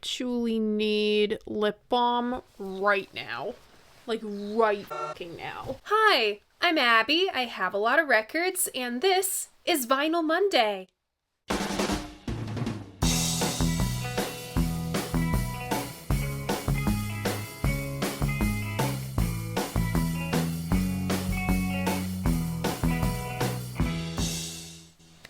actually need lip balm right now. Like, right fucking now. Hi, I'm Abby, I have a lot of records, and this is Vinyl Monday.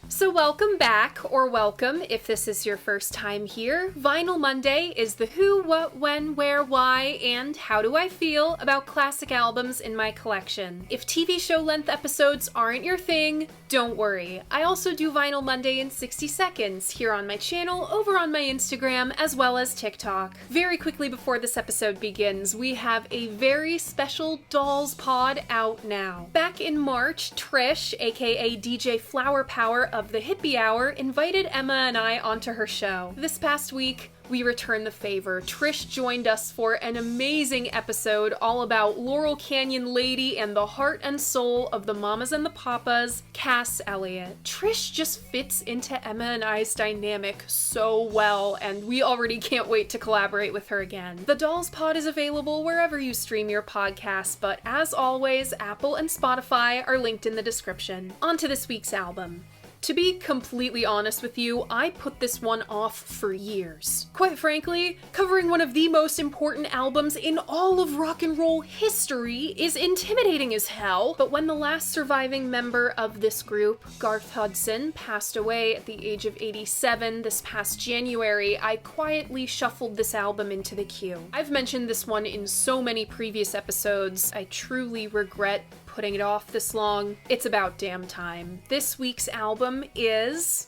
So welcome back, or welcome if this is your first time here. Vinyl Monday is the who, what, when, where, why, and how do I feel about classic albums in my collection. If TV show length episodes aren't your thing, don't worry. I also do Vinyl Monday in 60 seconds here on my channel, over on my Instagram, as well as TikTok. Very quickly before this episode begins, we have a very special Dolls pod out now. Back in March, Trish, aka DJ Flower Power of the Hippie Hour, invited Emma and I onto her show. This past week, we returned the favor. Trish joined us for an amazing episode all about Laurel Canyon Lady and the heart and soul of the Mamas and the Papas, Cass Elliot. Trish just fits into Emma and I's dynamic so well, and we already can't wait to collaborate with her again. The Dolls Pod is available wherever you stream your podcasts, but as always, Apple and Spotify are linked in the description. On to this week's album. To be completely honest with you, I put this one off for years. Quite frankly, covering one of the most important albums in all of rock and roll history is intimidating as hell, but when the last surviving member of this group, Garth Hudson, passed away at the age of 87 this past January, I quietly shuffled this album into the queue. I've mentioned this one in so many previous episodes. I truly regret putting it off this long. It's about damn time. This week's album is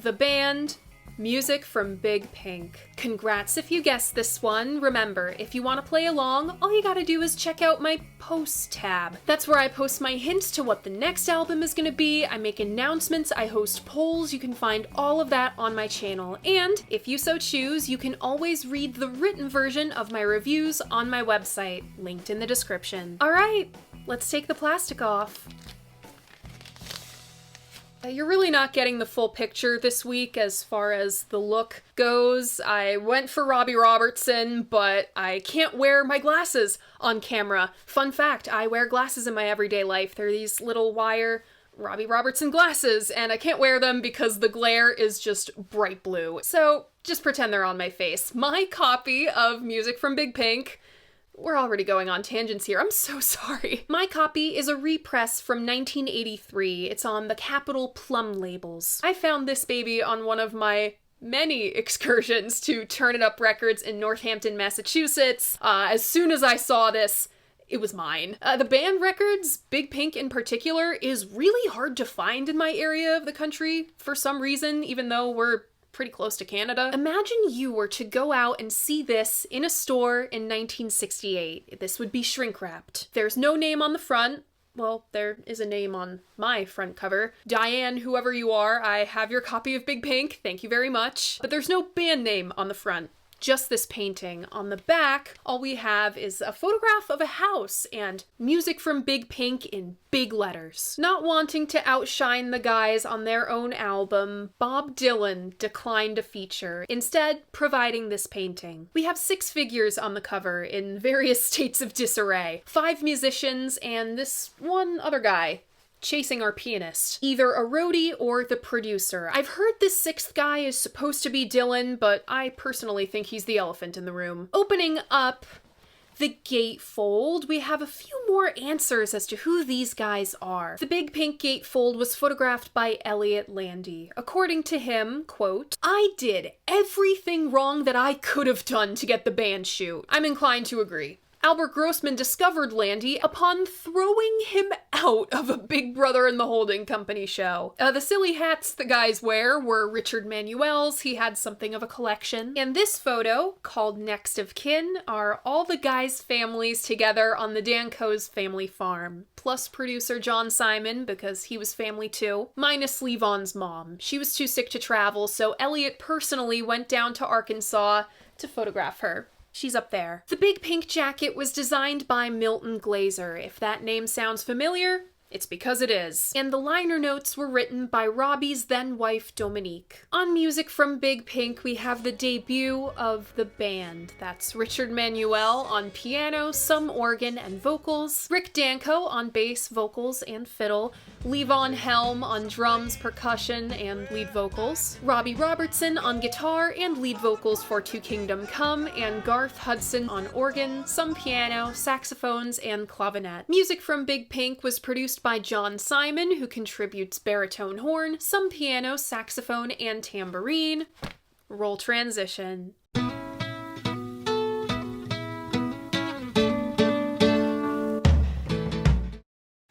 the band Music from Big Pink. Congrats if you guessed this one. Remember, if you want to play along, all you gotta do is check out my posts tab. That's where I post my hints to what the next album is gonna be. I make announcements, I host polls. You can find all of that on my channel. And if you so choose, you can always read the written version of my reviews on my website, linked in the description. All right, let's take the plastic off. You're really not getting the full picture this week as far as the look goes. I went for Robbie Robertson, but I can't wear my glasses on camera. Fun fact, I wear glasses in my everyday life. They're these little wire Robbie Robertson glasses, and I can't wear them because the glare is just bright blue. So just pretend they're on my face. My copy of Music from Big Pink— we're already going on tangents here. I'm so sorry. My copy is a repress from 1983. It's on the Capitol Plum labels. I found this baby on one of my many excursions to Turn It Up Records in Northampton, Massachusetts. As soon as I saw this, it was mine. The band records, Big Pink in particular, is really hard to find in my area of the country for some reason, even though we're pretty close to Canada. Imagine you were to go out and see this in a store in 1968. This would be shrink wrapped. There's no name on the front. Well, there is a name on my front cover. Diane, whoever you are, I have your copy of Big Pink. Thank you very much. But there's no band name on the front. Just this painting. On the back, all we have is a photograph of a house and Music from Big Pink in big letters. Not wanting to outshine the guys on their own album, Bob Dylan declined a feature, instead providing this painting. We have 6 figures on the cover in various states of disarray. 5 musicians and this one other guy chasing our pianist. Either a roadie or the producer. I've heard this 6th guy is supposed to be Dylan, but I personally think he's the elephant in the room. Opening up the gatefold, we have a few more answers as to who these guys are. The Big Pink gatefold was photographed by Elliot Landy. According to him, quote, "I did everything wrong that I could have done to get the band shoot." I'm inclined to agree. Albert Grossman discovered Landy upon throwing him out of a Big Brother and the Holding Company show. The silly hats the guys wear were Richard Manuel's. He had something of a collection. And this photo, called Next of Kin, are all the guys' families together on the Danco's family farm. Plus producer John Simon, because he was family too, minus Levon's mom. She was too sick to travel, so Elliot personally went down to Arkansas to photograph her. She's up there. The Big Pink jacket was designed by Milton Glaser. If that name sounds familiar, It's because it is. And the liner notes were written by Robbie's then-wife, Dominique. On music from Big Pink, we have the debut of the band. That's Richard Manuel on piano, some organ and vocals, Rick Danko on bass, vocals, and fiddle, Levon Helm on drums, percussion, and lead vocals, Robbie Robertson on guitar and lead vocals for To Kingdom Come, and Garth Hudson on organ, some piano, saxophones, and clavinet. Music from Big Pink was produced by John Simon, who contributes baritone horn, some piano, saxophone, and tambourine. Roll transition.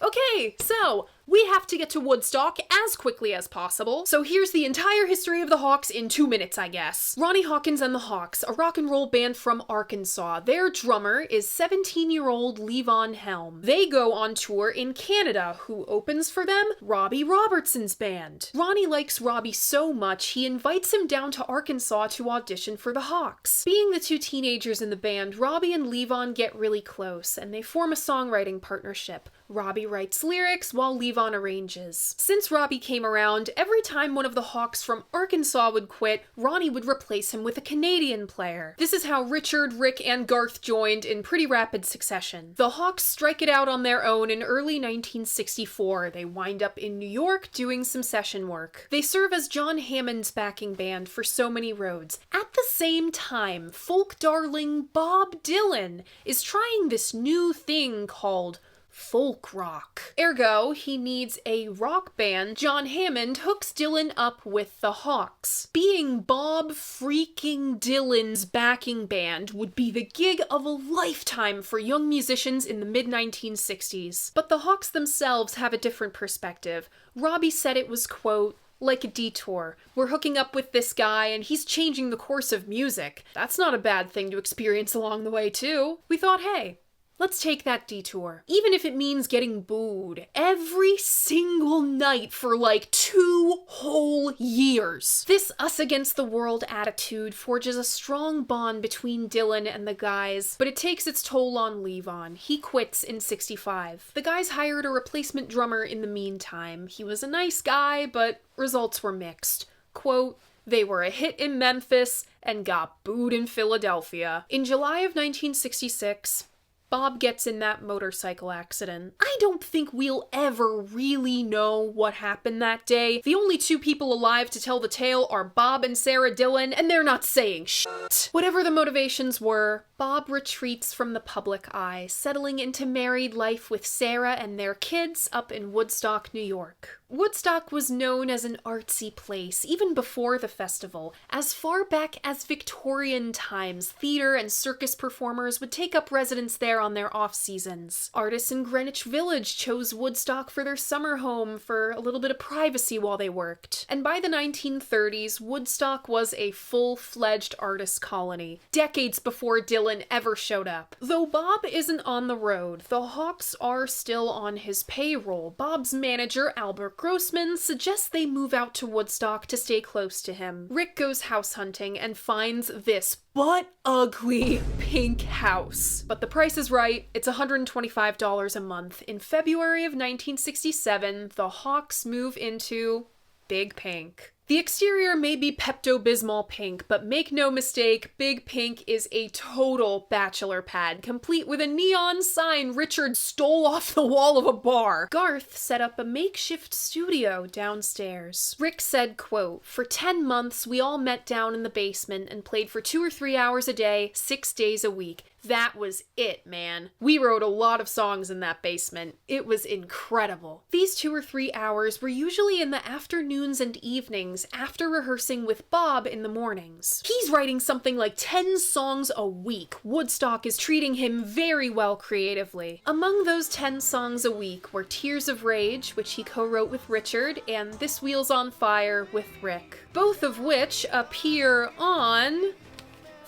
Okay, so we have to get to Woodstock as quickly as possible, so here's the entire history of the Hawks in 2 minutes, I guess. Ronnie Hawkins and the Hawks, a rock and roll band from Arkansas. Their drummer is 17-year-old Levon Helm. They go on tour in Canada. Who opens for them? Robbie Robertson's band. Ronnie likes Robbie so much, he invites him down to Arkansas to audition for the Hawks. Being the two teenagers in the band, Robbie and Levon get really close, and they form a songwriting partnership. Robbie writes lyrics while Levon arranges. Since Robbie came around, every time one of the Hawks from Arkansas would quit, Ronnie would replace him with a Canadian player. This is how Richard, Rick, and Garth joined in pretty rapid succession. The Hawks strike it out on their own in early 1964. They wind up in New York doing some session work. They serve as John Hammond's backing band for So Many Roads. At the same time, folk darling Bob Dylan is trying this new thing called folk rock. Ergo, he needs a rock band. John Hammond hooks Dylan up with the Hawks. Being Bob freaking Dylan's backing band would be the gig of a lifetime for young musicians in the mid-1960s. But the Hawks themselves have a different perspective. Robbie said it was, quote, like a detour. We're hooking up with this guy and he's changing the course of music. That's not a bad thing to experience along the way, too. We thought, hey, let's take that detour. Even if it means getting booed every single night for like 2 whole years. This us against the world attitude forges a strong bond between Dylan and the guys, but it takes its toll on Levon. He quits in '65. The guys hired a replacement drummer in the meantime. He was a nice guy, but results were mixed. Quote, they were a hit in Memphis and got booed in Philadelphia. In July of 1966, Bob gets in that motorcycle accident. I don't think we'll ever really know what happened that day. The only 2 people alive to tell the tale are Bob and Sarah Dillon, and they're not saying shit. Whatever the motivations were, Bob retreats from the public eye, settling into married life with Sarah and their kids up in Woodstock, New York. Woodstock was known as an artsy place even before the festival. As far back as Victorian times, theater and circus performers would take up residence there on their off-seasons. Artists in Greenwich Village chose Woodstock for their summer home for a little bit of privacy while they worked. And by the 1930s, Woodstock was a full-fledged artist colony, decades before Dylan ever showed up. Though Bob isn't on the road, the Hawks are still on his payroll. Bob's manager, Albert Grossman, suggests they move out to Woodstock to stay close to him. Rick goes house hunting and finds this butt-ugly pink house. But the price is right. It's $125 a month. In February of 1967, the Hawks move into Big Pink. The exterior may be Pepto-Bismol pink, but make no mistake, Big Pink is a total bachelor pad, complete with a neon sign Richard stole off the wall of a bar. Garth set up a makeshift studio downstairs. Rick said, quote, for 10 months we all met down in the basement and played for 2 or 3 hours a day, 6 days a week. That was it, man. We wrote a lot of songs in that basement. It was incredible. These 2 or 3 hours were usually in the afternoons and evenings after rehearsing with Bob in the mornings. He's writing something like 10 songs a week. Woodstock is treating him very well creatively. Among those 10 songs a week were Tears of Rage, which he co-wrote with Richard, and This Wheel's on Fire with Rick, both of which appear on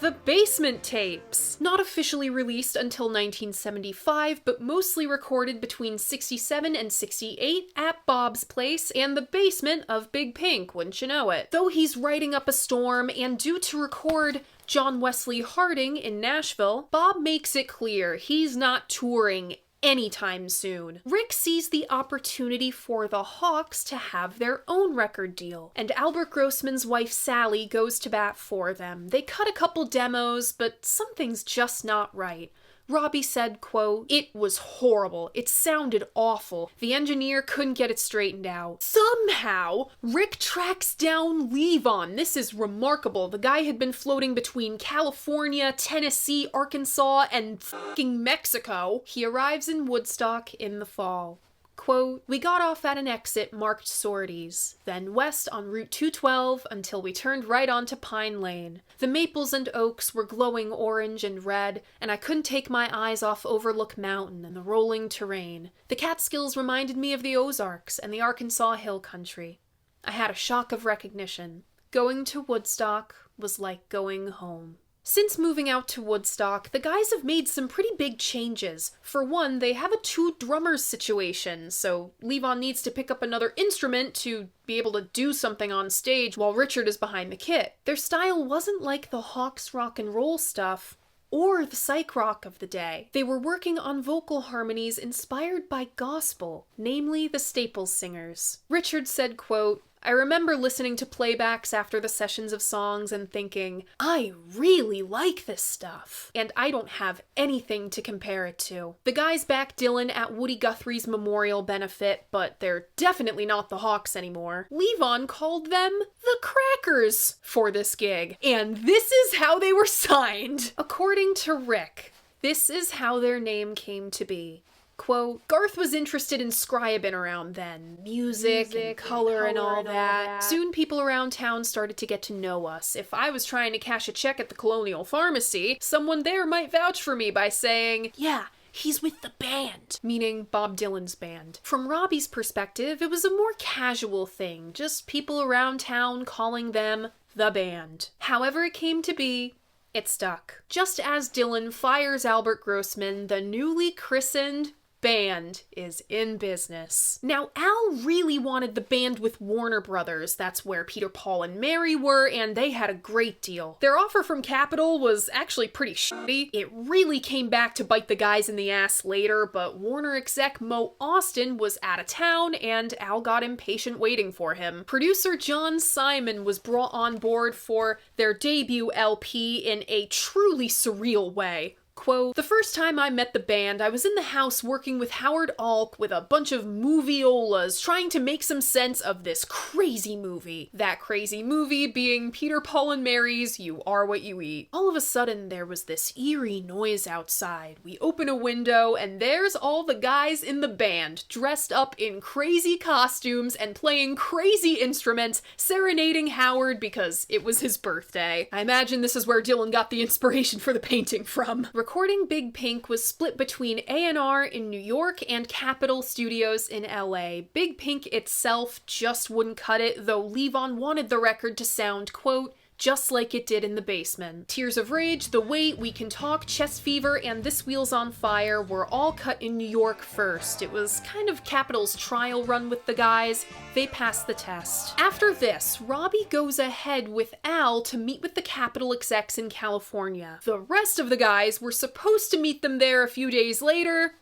the Basement Tapes. Not officially released until 1975, but mostly recorded between 67 and 68 at Bob's place and the basement of Big Pink, wouldn't you know it. Though he's writing up a storm and due to record John Wesley Harding in Nashville, Bob makes it clear he's not touring anytime soon. Rick sees the opportunity for the Hawks to have their own record deal, and Albert Grossman's wife Sally goes to bat for them. They cut a couple demos, but something's just not right. Robbie said, quote, "It was horrible. It sounded awful. The engineer couldn't get it straightened out. Somehow, Rick tracks down Levon. This is remarkable. The guy had been floating between California, Tennessee, Arkansas, and fucking Mexico. He arrives in Woodstock in the fall. Quote, "We got off at an exit marked Sorties, then west on Route 212 until we turned right onto Pine Lane. The maples and oaks were glowing orange and red, and I couldn't take my eyes off Overlook Mountain and the rolling terrain. The Catskills reminded me of the Ozarks and the Arkansas Hill Country. I had a shock of recognition. Going to Woodstock was like going home." Since moving out to Woodstock, the guys have made some pretty big changes. For one, they have a two drummers situation, so Levon needs to pick up another instrument to be able to do something on stage while Richard is behind the kit. Their style wasn't like the Hawks rock and roll stuff, or the psych rock of the day. They were working on vocal harmonies inspired by gospel, namely the Staples Singers. Richard said, quote, "I remember listening to playbacks after the sessions of songs and thinking, I really like this stuff, and I don't have anything to compare it to. The guys back Dylan at Woody Guthrie's memorial benefit, but they're definitely not the Hawks anymore. Levon called them the Crackers for this gig, and this is how they were signed." According to Rick, this is how their name came to be. Quote, "Garth was interested in scriabin around then, music and color and all that. Soon people around town started to get to know us. If I was trying to cash a check at the Colonial Pharmacy, someone there might vouch for me by saying, 'Yeah, he's with the band,' meaning Bob Dylan's band. From Robbie's perspective, it was a more casual thing, just people around town calling them the band. However it came to be, it stuck. Just as Dylan fires Albert Grossman, the newly christened band is in business. Now, Al really wanted the band with Warner Brothers. That's where Peter, Paul, and Mary were, and they had a great deal. Their offer from Capitol was actually pretty shitty. It really came back to bite the guys in the ass later, but Warner exec Mo Austin was out of town, and Al got impatient waiting for him. Producer John Simon was brought on board for their debut LP in a truly surreal way. Quote, "The first time I met the band, I was in the house working with Howard Alk with a bunch of movieolas, trying to make some sense of this crazy movie. That crazy movie being Peter, Paul, and Mary's You Are What You Eat. All of a sudden, there was this eerie noise outside. We open a window, and there's all the guys in the band, dressed up in crazy costumes and playing crazy instruments, serenading Howard because it was his birthday. I imagine this is where Dylan got the inspiration for the painting from." Recording Big Pink was split between A&R in New York and Capitol Studios in LA. Big Pink itself just wouldn't cut it, though Levon wanted the record to sound, quote, "just like it did in the basement." Tears of Rage, The Wait, We Can Talk, Chest Fever, and This Wheel's on Fire were all cut in New York first. It was kind of Capitol's trial run with the guys. They passed the test. After this, Robbie goes ahead with Al to meet with the Capitol execs in California. The rest of the guys were supposed to meet them there a few days later.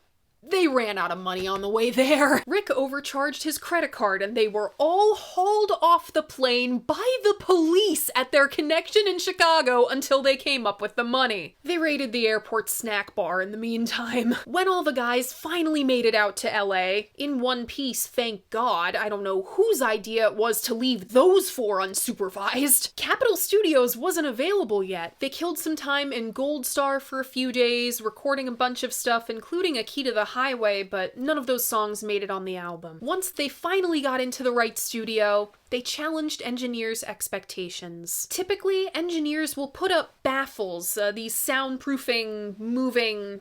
They ran out of money on the way there. Rick overcharged his credit card and they were all hauled off the plane by the police at their connection in Chicago until they came up with the money. They raided the airport snack bar in the meantime. When all the guys finally made it out to LA, in one piece, thank God, I don't know whose idea it was to leave those four unsupervised. Capitol Studios wasn't available yet. They killed some time in Gold Star for a few days, recording a bunch of stuff, including A Key to the Highway, but none of those songs made it on the album. Once they finally got into the right studio, they challenged engineers' expectations. Typically, engineers will put up baffles, these soundproofing, moving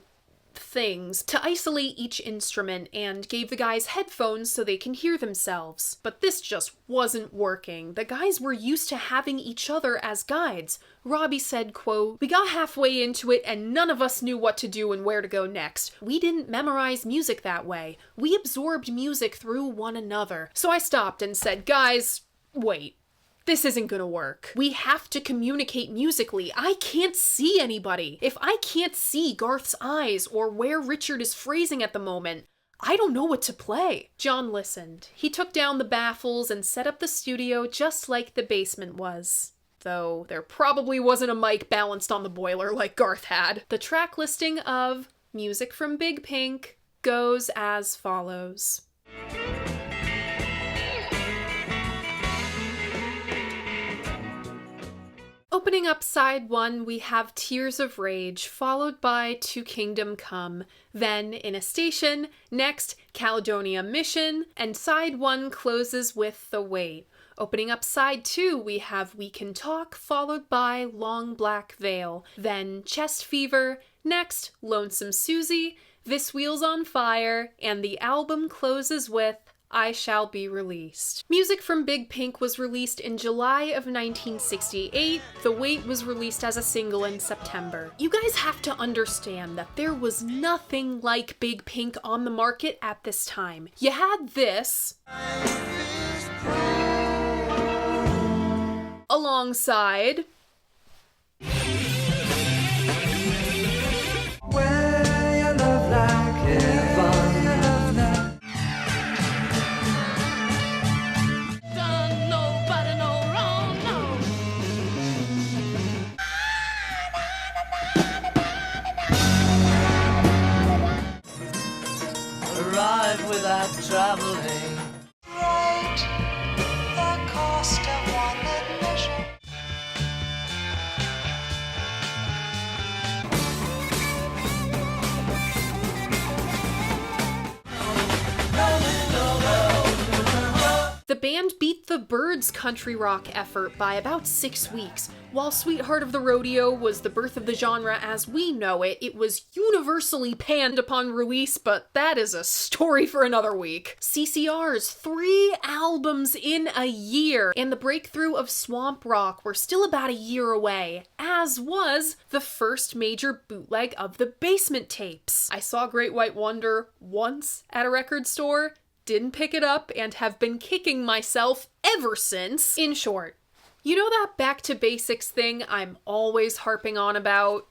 things, to isolate each instrument, and gave the guys headphones so they can hear themselves. But this just wasn't working. The guys were used to having each other as guides. Robbie said, quote, "We got halfway into it and none of us knew what to do and where to go next. We didn't memorize music that way. We absorbed music through one another. So I stopped and said, guys, wait. This isn't gonna work. We have to communicate musically. I can't see anybody. If I can't see Garth's eyes or where Richard is phrasing at the moment, I don't know what to play. John listened. He took down the baffles and set up the studio just like the basement was. Though there probably wasn't a mic balanced on the boiler like Garth had. The track listing of music from Big Pink goes as follows. Opening up side 1, we have Tears of Rage, followed by To Kingdom Come, then In a Station, next Caledonia Mission, and side 1 closes with The Wait. Opening up side 2, we have We Can Talk, followed by Long Black Veil, then Chest Fever, next Lonesome Susie, This Wheel's on Fire, and the album closes with I Shall Be Released. Music from Big Pink was released in July of 1968. The Wait was released as a single in September. You guys have to understand that there was nothing like Big Pink on the market at this time. You had this alongside without traveling. Right, the cost of one admission. The band beat the Byrds' country rock effort by about 6 weeks. While Sweetheart of the Rodeo was the birth of the genre as we know it, it was universally panned upon release, but that is a story for another week. CCR's 3 albums in a year, and the breakthrough of swamp rock were still about a year away, as was the first major bootleg of the Basement tapes. I saw Great White Wonder once at a record store, didn't pick it up, and have been kicking myself ever since. In short, you know that back to basics thing I'm always harping on about?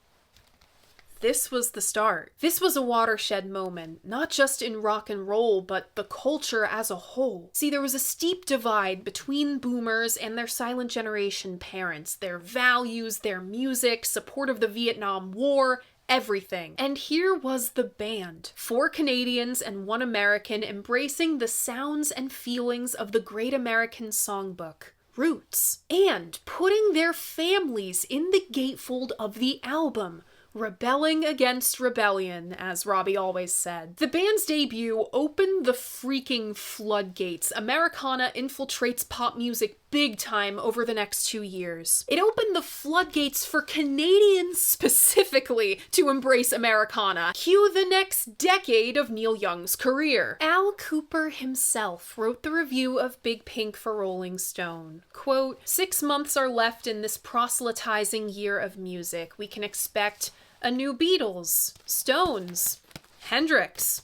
This was the start. This was a watershed moment, not just in rock and roll, but the culture as a whole. See, there was a steep divide between boomers and their silent generation parents, their values, their music, support of the Vietnam War, everything. And here was the band. 4 Canadians and 1 American embracing the sounds and feelings of the Great American Songbook, Roots, and putting their families in the gatefold of the album, rebelling against rebellion, as Robbie always said. The band's debut opened the freaking floodgates. Americana infiltrates pop music big time over the next 2 years. It opened the floodgates for Canadians specifically to embrace Americana. Cue the next decade of Neil Young's career. Al Cooper himself wrote the review of Big Pink for Rolling Stone. Quote, 6 months are left in this proselytizing year of music. We can expect a new Beatles, Stones, Hendrix,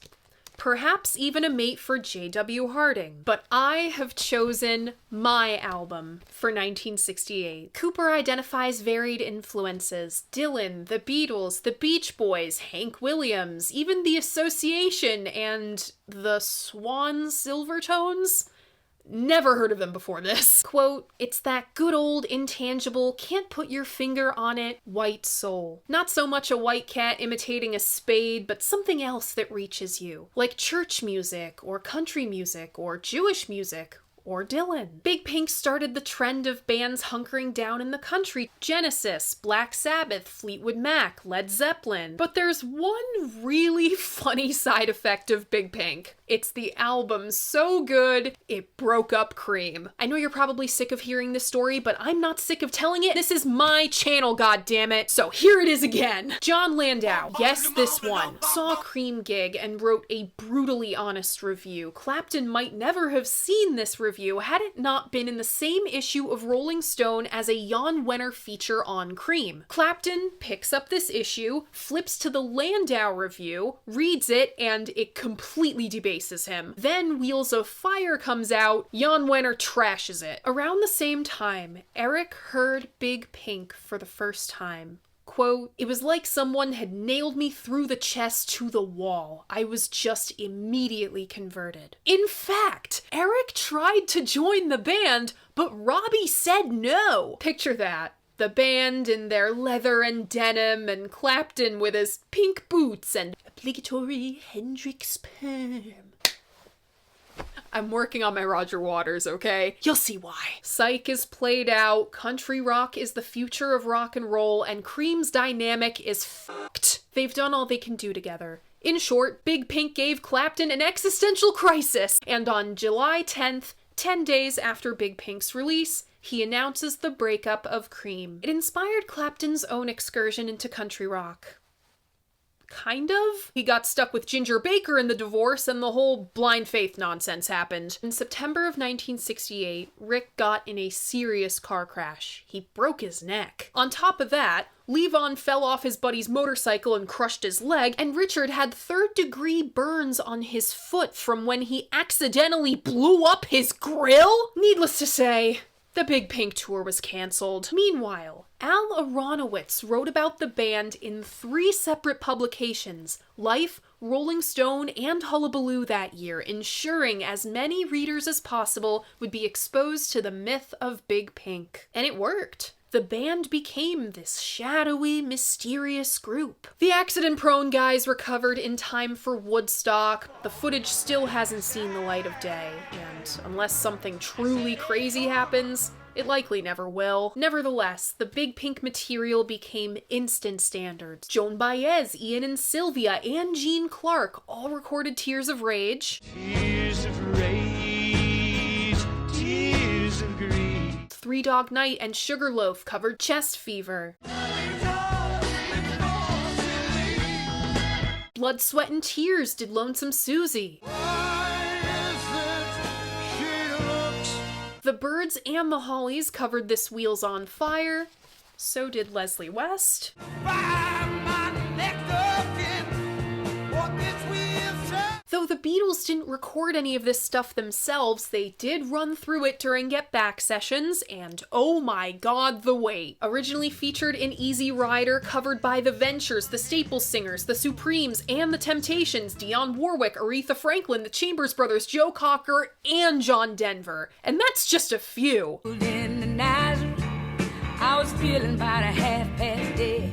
perhaps even a mate for J.W. Harding. But I have chosen my album for 1968. Cooper identifies varied influences: Dylan, the Beatles, the Beach Boys, Hank Williams, even The Association, and the Swan Silvertones? Never heard of them before this. Quote, it's that good old intangible, can't put your finger on it, white soul. Not so much a white cat imitating a spade, but something else that reaches you. Like church music, or country music, or Jewish music, or Dylan. Big Pink started the trend of bands hunkering down in the country. Genesis, Black Sabbath, Fleetwood Mac, Led Zeppelin. But there's one really funny side effect of Big Pink. It's the album so good, it broke up Cream. I know you're probably sick of hearing this story, but I'm not sick of telling it. This is my channel, goddammit. So here it is again. John Landau, yes, this one, saw Cream gig and wrote a brutally honest review. Clapton might never have seen this review review had it not been in the same issue of Rolling Stone as a Jan Wenner feature on Cream. Clapton picks up this issue, flips to the Landau review, reads it, and it completely debases him. Then Wheels of Fire comes out, Jan Wenner trashes it. Around the same time, Eric heard Big Pink for the first time. Quote, "It was like someone had nailed me through the chest to the wall. I was just immediately converted." In fact, Eric tried to join the band, but Robbie said no. Picture that. The band in their leather and denim, and Clapton with his pink boots and obligatory Hendrix perm. I'm working on my Roger Waters, okay? You'll see why. Psych is played out, country rock is the future of rock and roll, and Cream's dynamic is fucked. They've done all they can do together. In short, Big Pink gave Clapton an existential crisis, and on July 10th, 10 days after Big Pink's release, he announces the breakup of Cream. It inspired Clapton's own excursion into country rock. Kind of. He got stuck with Ginger Baker in the divorce, and the whole blind faith nonsense happened. In September of 1968, Rick got in a serious car crash. He broke his neck. On top of that, Levon fell off his buddy's motorcycle and crushed his leg, and Richard had third-degree burns on his foot from when he accidentally blew up his grill. Needless to say, the Big Pink tour was cancelled. Meanwhile, Al Aronowitz wrote about the band in 3 separate publications, Life, Rolling Stone, and Hullabaloo that year, ensuring as many readers as possible would be exposed to the myth of Big Pink. And it worked. The band became this shadowy, mysterious group. The accident-prone guys recovered in time for Woodstock. The footage still hasn't seen the light of day, and unless something truly crazy happens, it likely never will. Nevertheless, the Big Pink material became instant standards. Joan Baez, Ian and Sylvia, and Gene Clark all recorded Tears of Rage. Tears of rage, tears of grief. Three Dog Night and Sugarloaf covered Chest Fever. Blood, Sweat, and Tears did Lonesome Susie. The Byrds and the Hollies covered This Wheel's on Fire. So did Leslie West. Though the Beatles didn't record any of this stuff themselves, they did run through it during Get Back sessions, and oh my god, the wait. Originally featured in Easy Rider, covered by The Ventures, The Staples Singers, The Supremes, and The Temptations, Dionne Warwick, Aretha Franklin, The Chambers Brothers, Joe Cocker, and John Denver. And that's just a few. In the Nazareth, I was feeling about a half-past dead.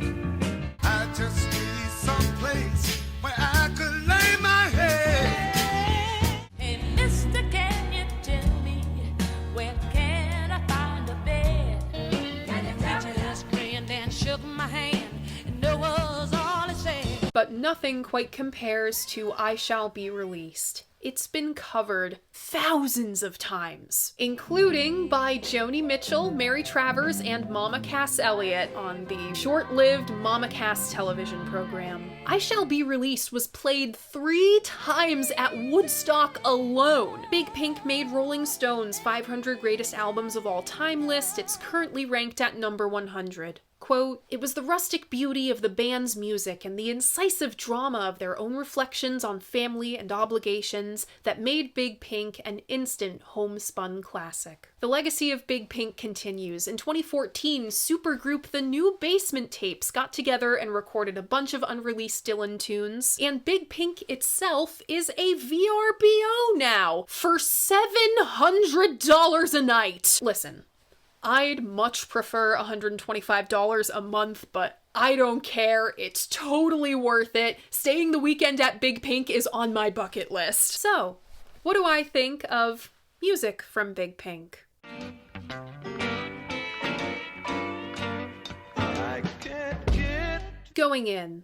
I just need some place where I could lay my head. Hey, mister, can you tell me where can I find a bed? And I just grinned and shook my hand, and that was all he said. But nothing quite compares to I Shall Be Released. It's been covered thousands of times, including by Joni Mitchell, Mary Travers, and Mama Cass Elliot on the short-lived Mama Cass television program. I Shall Be Released was played 3 times at Woodstock alone. Big Pink made Rolling Stone's 500 Greatest Albums of All Time list. It's currently ranked at number 100. Quote, "It was the rustic beauty of the band's music and the incisive drama of their own reflections on family and obligations that made Big Pink an instant homespun classic." The legacy of Big Pink continues. In 2014, supergroup The New Basement Tapes got together and recorded a bunch of unreleased Dylan tunes, and Big Pink itself is a VRBO now for $700 a night. Listen, I'd much prefer $125 a month, but I don't care. It's totally worth it. Staying the weekend at Big Pink is on my bucket list. So, what do I think of music from Big Pink? Going in,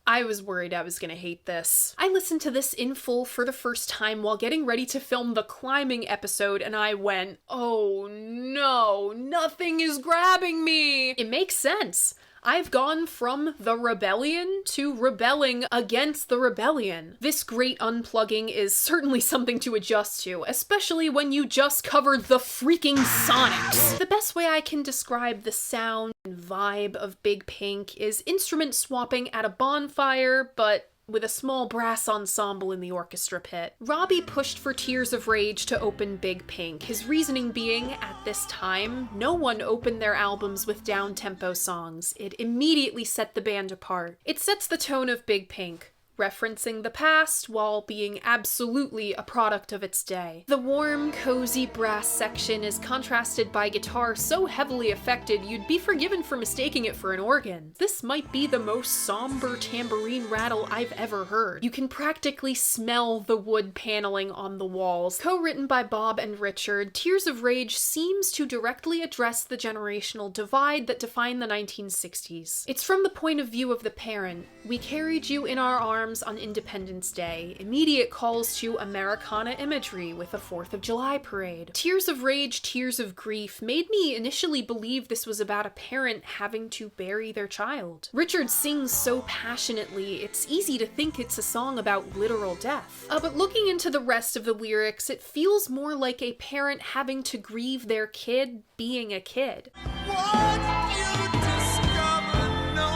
I was worried I was gonna hate this. I listened to this in full for the first time while getting ready to film the climbing episode, and I went, oh no, nothing is grabbing me. It makes sense. I've gone from the rebellion to rebelling against the rebellion. This great unplugging is certainly something to adjust to, especially when you just covered the freaking Sonics. The best way I can describe the sound and vibe of Big Pink is instrument swapping at a bonfire, but with a small brass ensemble in the orchestra pit. Robbie pushed for Tears of Rage to open Big Pink, his reasoning being, at this time, no one opened their albums with down-tempo songs. It immediately set the band apart. It sets the tone of Big Pink, referencing the past while being absolutely a product of its day. The warm, cozy brass section is contrasted by guitar so heavily affected you'd be forgiven for mistaking it for an organ. This might be the most somber tambourine rattle I've ever heard. You can practically smell the wood paneling on the walls. Co-written by Bob and Richard, Tears of Rage seems to directly address the generational divide that defined the 1960s. It's from the point of view of the parent. We carried you in our arms on Independence Day, immediate calls to Americana imagery with a 4th of July parade. Tears of Rage, Tears of Grief made me initially believe this was about a parent having to bury their child. Richard sings so passionately, it's easy to think it's a song about literal death. But looking into the rest of the lyrics, it feels more like a parent having to grieve their kid being a kid. What you discover, no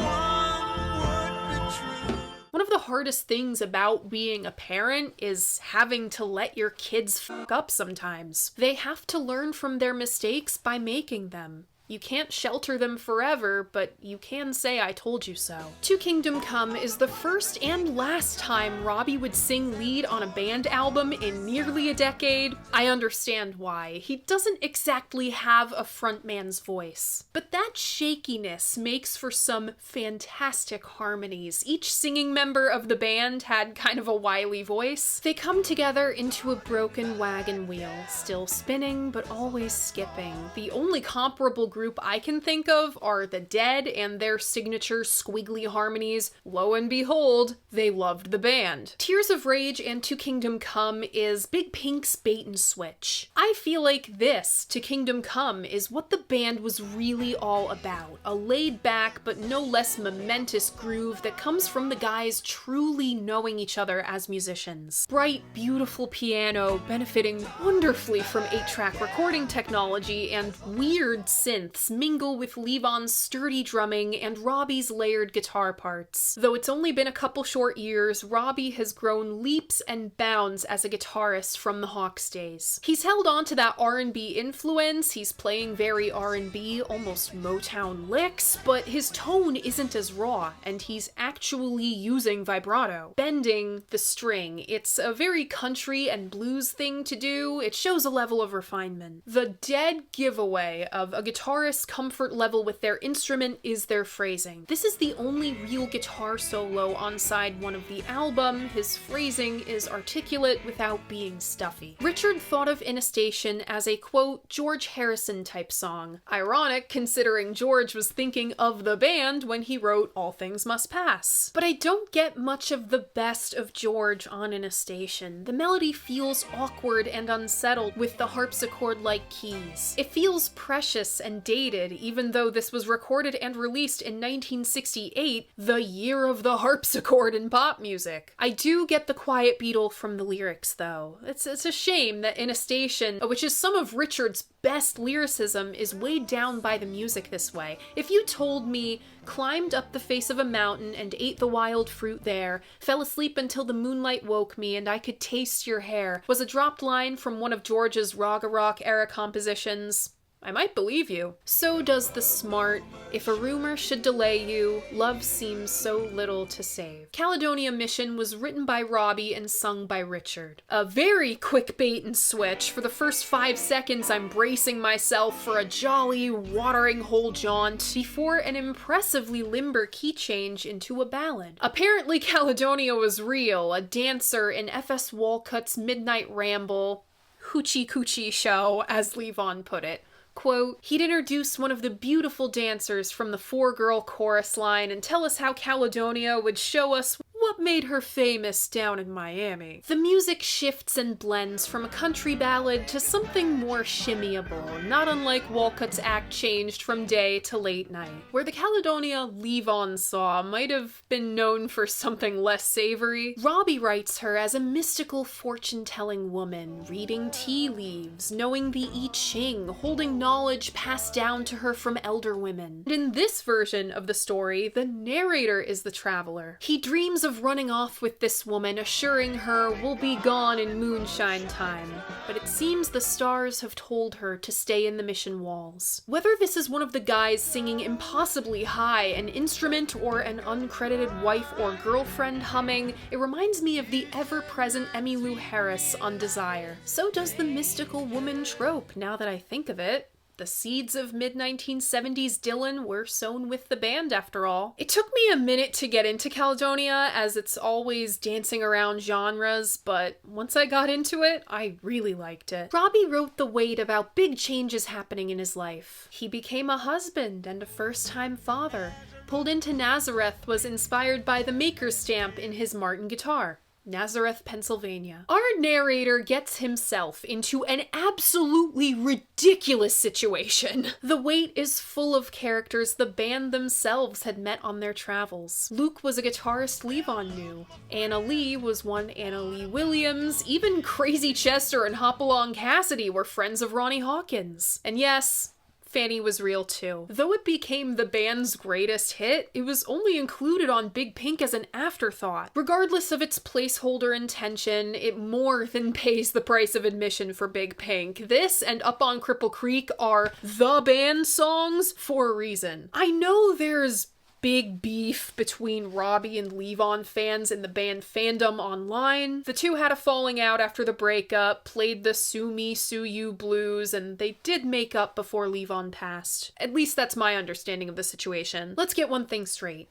one would be true. One of the hardest things about being a parent is having to let your kids fuck up sometimes. They have to learn from their mistakes by making them. You can't shelter them forever, but you can say I told you so. To Kingdom Come is the first and last time Robbie would sing lead on a band album in nearly a decade. I understand why. He doesn't exactly have a frontman's voice. But that shakiness makes for some fantastic harmonies. Each singing member of the band had kind of a wily voice. They come together into a broken wagon wheel, still spinning but always skipping. The only comparable group I can think of are the Dead and their signature squiggly harmonies. Lo and behold, they loved the band. Tears of Rage and To Kingdom Come is Big Pink's bait and switch. I feel like this, To Kingdom Come, is what the band was really all about. A laid back but no less momentous groove that comes from the guys truly knowing each other as musicians. Bright, beautiful piano benefiting wonderfully from 8-track recording technology, and weird synths mingle with Levon's sturdy drumming and Robbie's layered guitar parts. Though it's only been a couple short years, Robbie has grown leaps and bounds as a guitarist from the Hawks days. He's held on to that R&B influence, he's playing very R&B, almost Motown licks, but his tone isn't as raw, and he's actually using vibrato, bending the string. It's a very country and blues thing to do. It shows a level of refinement. The dead giveaway of a guitarist's comfort level with their instrument is their phrasing. This is the only real guitar solo on side 1 of the album. His phrasing is articulate without being stuffy. Richard thought of In a Station as a, quote, George Harrison type song. Ironic considering George was thinking of the band when he wrote All Things Must Pass. But I don't get much of the best of George on In a Station. The melody feels awkward and unsettled with the harpsichord-like keys. It feels precious and dated, even though this was recorded and released in 1968, the year of the harpsichord in pop music. I do get the quiet beetle from the lyrics, though. It's a shame that In a Station, which is some of Richard's best lyricism, is weighed down by the music this way. If you told me, climbed up the face of a mountain and ate the wild fruit there, fell asleep until the moonlight woke me and I could taste your hair, was a dropped line from one of George's Raga Rock era compositions, I might believe you. So does the smart, if a rumor should delay you, love seems so little to save. Caledonia Mission was written by Robbie and sung by Richard. A very quick bait and switch. For the first 5 seconds, I'm bracing myself for a jolly, watering hole jaunt before an impressively limber key change into a ballad. Apparently Caledonia was real, a dancer in F.S. Walcott's Midnight Ramble, hoochie coochie show, as Levon put it. Quote, he'd introduce one of the beautiful dancers from the 4-girl chorus line and tell us how Caledonia would show us what made her famous down in Miami? The music shifts and blends from a country ballad to something more shimmyable, not unlike Walcott's act changed from day to late night. Where the Caledonia leave-on saw might have been known for something less savory, Robbie writes her as a mystical fortune-telling woman, reading tea leaves, knowing the I Ching, holding knowledge passed down to her from elder women. And in this version of the story, the narrator is the traveler. He dreams of running off with this woman, assuring her we'll be gone in moonshine time. But it seems the stars have told her to stay in the mission walls. Whether this is one of the guys singing impossibly high, an instrument, or an uncredited wife or girlfriend humming, it reminds me of the ever-present Emmylou Harris on Desire. So does the mystical woman trope, now that I think of it. The seeds of mid-1970s Dylan were sown with the band, after all. It took me a minute to get into Caledonia, as it's always dancing around genres, but once I got into it, I really liked it. Robbie wrote The Weight about big changes happening in his life. He became a husband and a first-time father. Pulled into Nazareth was inspired by the Maker stamp in his Martin guitar. Nazareth, Pennsylvania. Our narrator gets himself into an absolutely ridiculous situation. The Weight is full of characters the band themselves had met on their travels. Luke was a guitarist Levon knew. Anna Lee was one Anna Lee Williams. Even Crazy Chester and Hopalong Cassidy were friends of Ronnie Hawkins. And yes, Fanny was real too. Though it became the band's greatest hit, it was only included on Big Pink as an afterthought. Regardless of its placeholder intention, it more than pays the price of admission for Big Pink. This and Up on Cripple Creek are the band songs for a reason. I know there's big beef between Robbie and Levon fans in the band fandom online. The two had a falling out after the breakup, played the Sue Me, Sue You blues, and they did make up before Levon passed. At least that's my understanding of the situation. Let's get one thing straight.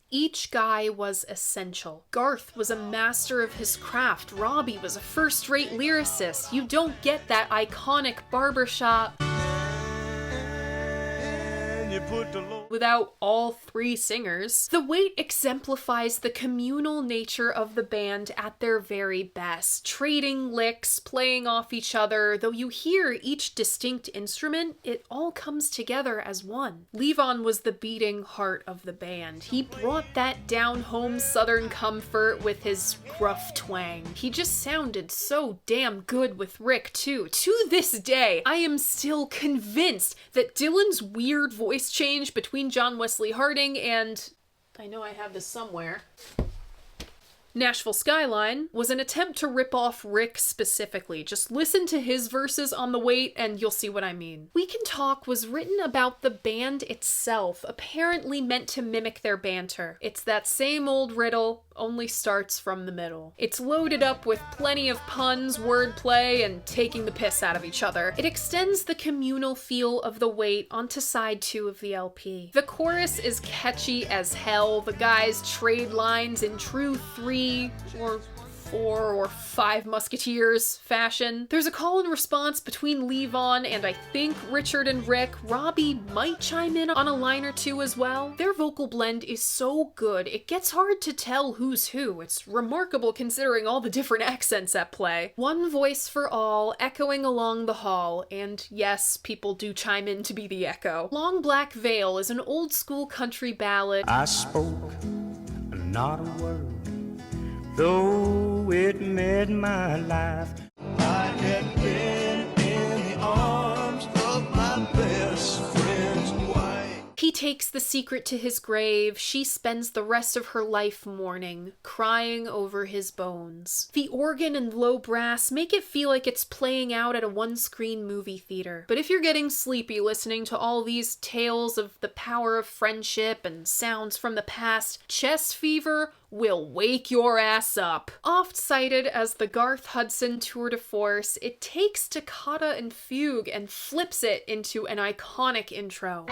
Each guy was essential. Garth was a master of his craft. Robbie was a first-rate lyricist. You don't get that iconic barbershop without all three singers. The Weight exemplifies the communal nature of the band at their very best, trading licks, playing off each other. Though you hear each distinct instrument, it all comes together as one. Levon was the beating heart of the band. He brought that down-home southern comfort with his gruff twang. He just sounded so damn good with Rick, too. To this day, I am still convinced that Dylan's weird voice change between John Wesley Harding and, I know I have this somewhere, Nashville Skyline was an attempt to rip off Rick specifically. Just listen to his verses on The Weight and you'll see what I mean. We Can Talk was written about the band itself, apparently meant to mimic their banter. It's that same old riddle, only starts from the middle. It's loaded up with plenty of puns, wordplay, and taking the piss out of each other. It extends the communal feel of The Weight onto side 2 of the LP. The chorus is catchy as hell. The guys trade lines in true 3 or 4 or 5 Musketeers fashion. There's a call and response between Levon and I think Richard and Rick. Robbie might chime in on a line or two as well. Their vocal blend is so good, it gets hard to tell who's who. It's remarkable considering all the different accents at play. One voice for all, echoing along the hall, and yes, people do chime in to be the echo. Long Black Veil is an old school country ballad. I spoke not a word, though it made my life. I had been in the arms of my best friend's wife. He takes the secret to his grave. She spends the rest of her life mourning, crying over his bones. The organ and low brass make it feel like it's playing out at a one-screen movie theater. But if you're getting sleepy listening to all these tales of the power of friendship and sounds from the past, Chest Fever will wake your ass up. Oft-cited as the Garth Hudson tour de force, it takes toccata and fugue and flips it into an iconic intro.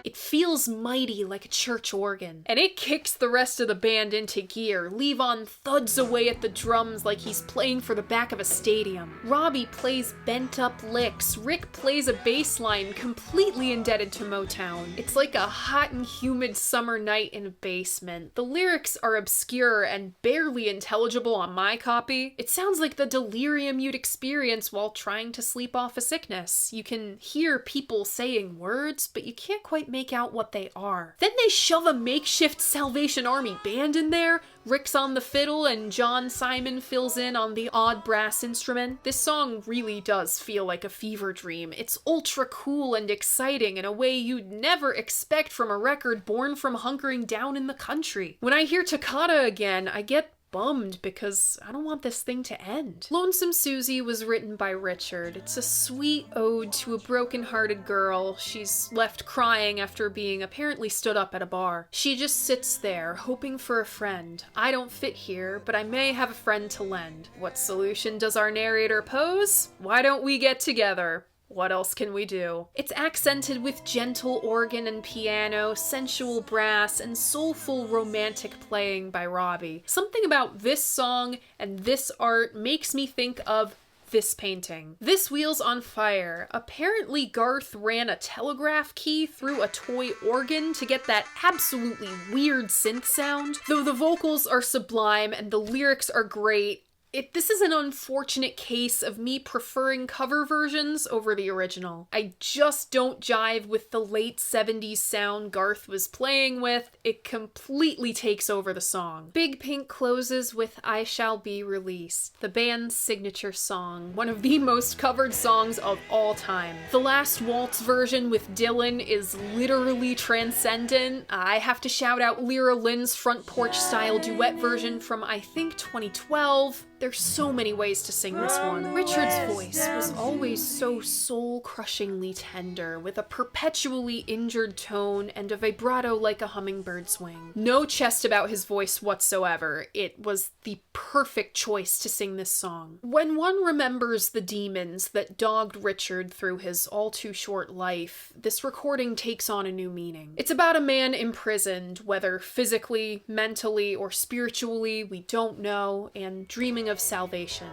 It It feels mighty like a church organ. And it kicks the rest of the band into gear. Levon thuds away at the drums like he's playing for the back of a stadium. Robbie plays bent up licks. Rick plays a bass line completely indebted to Motown. It's like a hot and humid summer night in a basement. The lyrics are obscure and barely intelligible on my copy. It sounds like the delirium you'd experience while trying to sleep off a sickness. You can hear people saying words, but you can't quite make out what they are. Then they shove a makeshift Salvation Army band in there. Rick's on the fiddle and John Simon fills in on the odd brass instrument. This song really does feel like a fever dream. It's ultra cool and exciting in a way you'd never expect from a record born from hunkering down in the country. When I hear Toccata again, I get bummed because I don't want this thing to end. Lonesome Susie was written by Richard. It's a sweet ode to a broken-hearted girl. She's left crying after being apparently stood up at a bar. She just sits there, hoping for a friend. I don't fit here, but I may have a friend to lend. What solution does our narrator pose? Why don't we get together? What else can we do? It's accented with gentle organ and piano, sensual brass, and soulful romantic playing by Robbie. Something about this song and this art makes me think of this painting. This Wheel's on Fire. Apparently Garth ran a telegraph key through a toy organ to get that absolutely weird synth sound. Though the vocals are sublime and the lyrics are great, this is an unfortunate case of me preferring cover versions over the original. I just don't jive with the late 70s sound Garth was playing with. It completely takes over the song. Big Pink closes with I Shall Be Released, the band's signature song, one of the most covered songs of all time. The Last Waltz version with Dylan is literally transcendent. I have to shout out Lyra Lynn's front porch style duet version from I think 2012. There's so many ways to sing this one. Richard's voice was always so soul-crushingly tender, with a perpetually injured tone and a vibrato like a hummingbird's wing. No chest about his voice whatsoever. It was the perfect choice to sing this song. When one remembers the demons that dogged Richard through his all-too-short life, this recording takes on a new meaning. It's about a man imprisoned, whether physically, mentally, or spiritually, we don't know, and dreaming of salvation.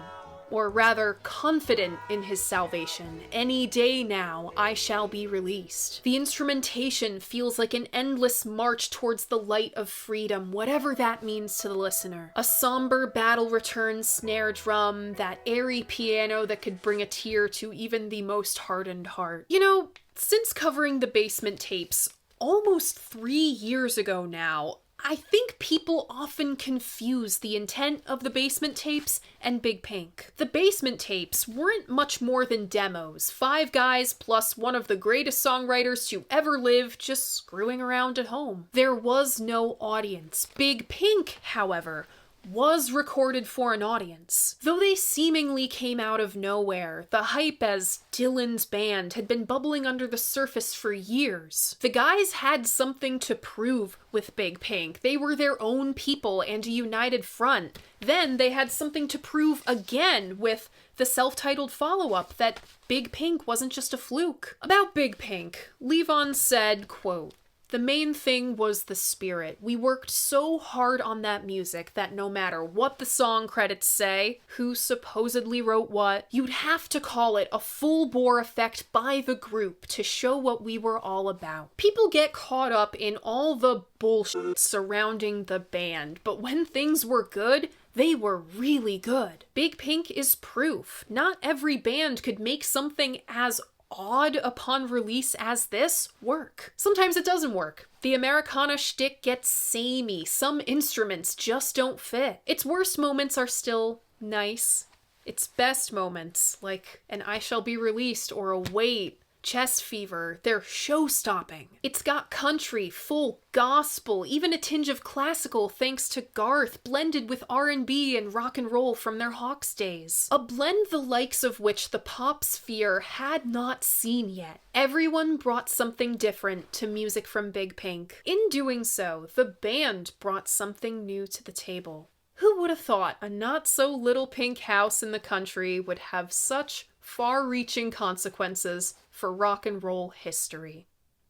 Or rather, confident in his salvation. Any day now, I shall be released. The instrumentation feels like an endless march towards the light of freedom, whatever that means to the listener. A somber battle return snare drum, that airy piano that could bring a tear to even the most hardened heart. You know, since covering the Basement Tapes almost 3 years ago now, I think people often confuse the intent of the Basement Tapes and Big Pink. The Basement Tapes weren't much more than demos, 5 guys plus one of the greatest songwriters to ever live just screwing around at home. There was no audience. Big Pink, however, was recorded for an audience. Though they seemingly came out of nowhere, the hype as Dylan's band had been bubbling under the surface for years. The guys had something to prove with Big Pink. They were their own people and a united front. Then they had something to prove again with the self-titled follow-up that Big Pink wasn't just a fluke. About Big Pink, Levon said, quote, "The main thing was the spirit. We worked so hard on that music that no matter what the song credits say, who supposedly wrote what, you'd have to call it a full-bore effect by the group to show what we were all about." People get caught up in all the bullshit surrounding the band, but when things were good, they were really good. Big Pink is proof. Not every band could make something as odd upon release as this work. Sometimes it doesn't work. The Americana shtick gets samey. Some instruments just don't fit. Its worst moments are still nice. Its best moments, like an I Shall Be Released or a Wait, Chest Fever, they're show-stopping. It's got country, folk, gospel, even a tinge of classical thanks to Garth, blended with R&B and rock and roll from their Hawks days. A blend the likes of which the pop sphere had not seen yet. Everyone brought something different to music from Big Pink. In doing so, the band brought something new to the table. Who would have thought a not-so-little pink house in the country would have such far-reaching consequences for rock and roll history?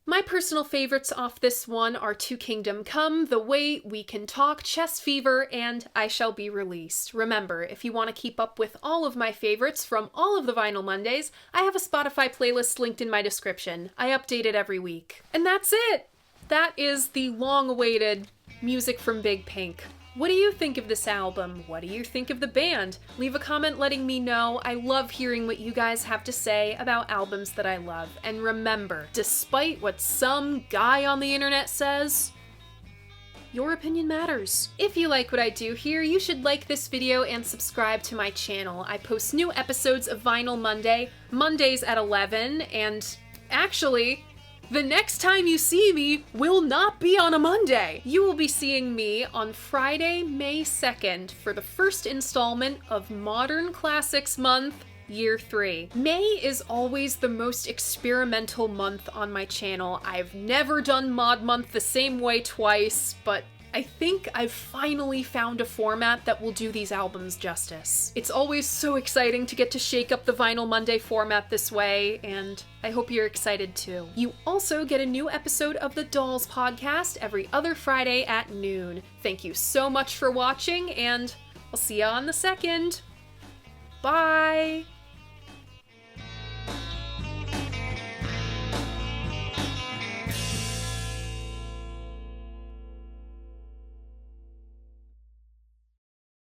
My personal favorites off this one are To Kingdom Come, The Wait, We Can Talk, Chess Fever, and I Shall Be Released. Remember, if you want to keep up with all of my favorites from all of the Vinyl Mondays, I have a Spotify playlist linked in my description. I update it every week. And that's it! That is the long-awaited music from Big Pink. What do you think of this album? What do you think of the band? Leave a comment letting me know. I love hearing what you guys have to say about albums that I love. And remember, despite what some guy on the internet says, your opinion matters. If you like what I do here, you should like this video and subscribe to my channel. I post new episodes of Vinyl Monday, Mondays at 11, and actually, the next time you see me will not be on a Monday. You will be seeing me on Friday, May 2nd for the first installment of Modern Classics Month, Year 3. May is always the most experimental month on my channel. I've never done Mod Month the same way twice, but I think I've finally found a format that will do these albums justice. It's always so exciting to get to shake up the Vinyl Monday format this way, and I hope you're excited too. You also get a new episode of the Dolls podcast every other Friday at noon. Thank you so much for watching, and I'll see you on the 2nd. Bye!